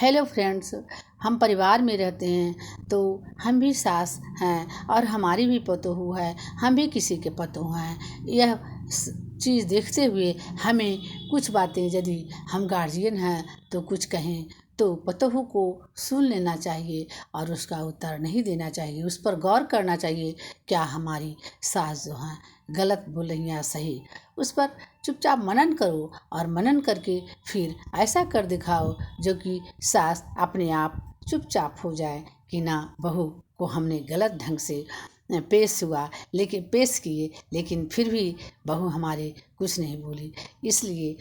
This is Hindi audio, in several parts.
हेलो फ्रेंड्स, हम परिवार में रहते हैं तो हम भी सास हैं और हमारी भी पतोहू है। हम भी किसी के पतोहू हैं। यह चीज़ देखते हुए हमें कुछ बातें, यदि हम गार्जियन हैं तो कुछ कहें तो पतोहू को सुन लेना चाहिए और उसका उत्तर नहीं देना चाहिए। उस पर गौर करना चाहिए, क्या हमारी सास जो हैं गलत बोल रही हैं या सही। उस पर चुपचाप मनन करो और मनन करके फिर ऐसा कर दिखाओ जो कि सास अपने आप चुपचाप हो जाए कि ना, बहू को हमने गलत ढंग से पेश किए, लेकिन फिर भी बहू हमारे कुछ नहीं बोली। इसलिए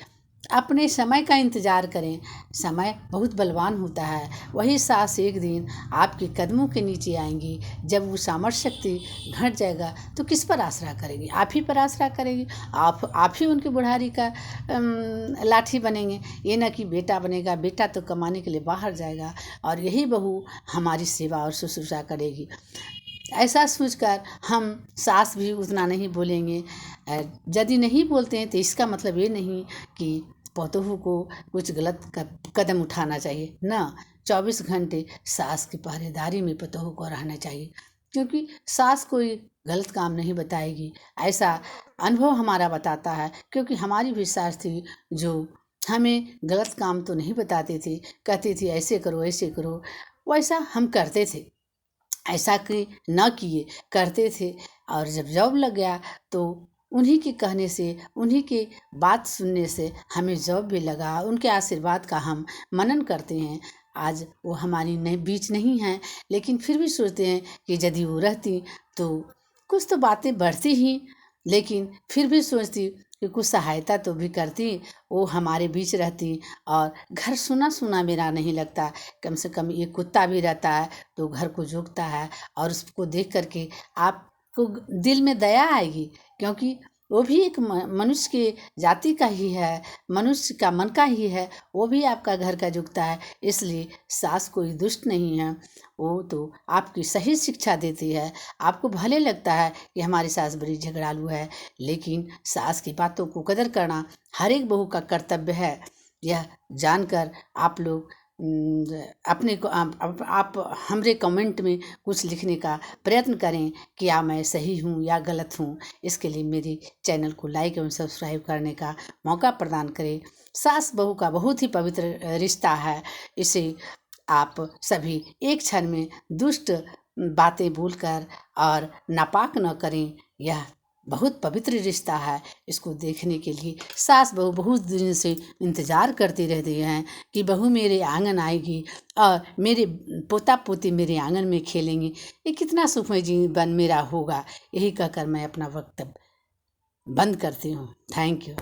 अपने समय का इंतज़ार करें। समय बहुत बलवान होता है। वही सास एक दिन आपके कदमों के नीचे आएंगी। जब वो सामर्थ्य शक्ति घट जाएगा तो किस पर आसरा करेगी? आप ही पर आसरा करेगी। आप ही उनकी बुढ़ारी का लाठी बनेंगे। ये ना कि बेटा बनेगा। बेटा तो कमाने के लिए बाहर जाएगा और यही बहू हमारी सेवा और शुश्रूषा करेगी। ऐसा सोचकर हम सास भी उतना नहीं बोलेंगे। यदि नहीं बोलते हैं तो इसका मतलब ये नहीं कि पतोहू को कुछ गलत कदम उठाना चाहिए ना। 24 घंटे सास की पहरेदारी में पतोहू को रहना चाहिए, क्योंकि सास कोई गलत काम नहीं बताएगी। ऐसा अनुभव हमारा बताता है, क्योंकि हमारी भी सास थी जो हमें गलत काम तो नहीं बताती थी, कहती थी ऐसे करो ऐसे करो, वैसा हम करते थे। ऐसा कि न किए करते थे और जब जॉब लग गया तो उन्हीं के कहने से, उन्हीं के बात सुनने से हमें जॉब भी लगा। उनके आशीर्वाद का हम मनन करते हैं। आज वो हमारी बीच नहीं है, लेकिन फिर भी सोचते हैं कि यदि वो रहती तो कुछ तो बातें बढ़ती ही, लेकिन फिर भी सोचती कि कुछ सहायता तो भी करती, वो हमारे बीच रहती और घर सुना सुना मेरा नहीं लगता। कम से कम ये कुत्ता भी रहता है तो घर को जोगता है और उसको देख करके आपको दिल में दया आएगी, क्योंकि वो भी एक मनुष्य के जाति का ही है, मनुष्य का मन का ही है। वो भी आपका घर का जुगता है। इसलिए सास कोई दुष्ट नहीं है। वो तो आपकी सही शिक्षा देती है। आपको भले लगता है कि हमारी सास बड़ी झगड़ालू है, लेकिन सास की बातों को कदर करना हर एक बहू का कर्तव्य है। यह जानकर आप लोग अपने को आप हमरे कमेंट में कुछ लिखने का प्रयत्न करें कि या मैं सही हूँ या गलत हूँ। इसके लिए मेरे चैनल को लाइक एवं सब्सक्राइब करने का मौका प्रदान करें। सास बहू का बहुत ही पवित्र रिश्ता है। इसे आप सभी एक क्षण में दुष्ट बातें बोलकर और नापाक न करें। यह बहुत पवित्र रिश्ता है। इसको देखने के लिए सास बहू बहुत दिन से इंतज़ार करती रहती हैं कि बहू मेरे आंगन आएगी और मेरे पोता पोती मेरे आंगन में खेलेंगे। ये कितना सुखमय जीवन मेरा होगा। यही कहकर मैं अपना वक्तव्य बंद करती हूँ। Thank you.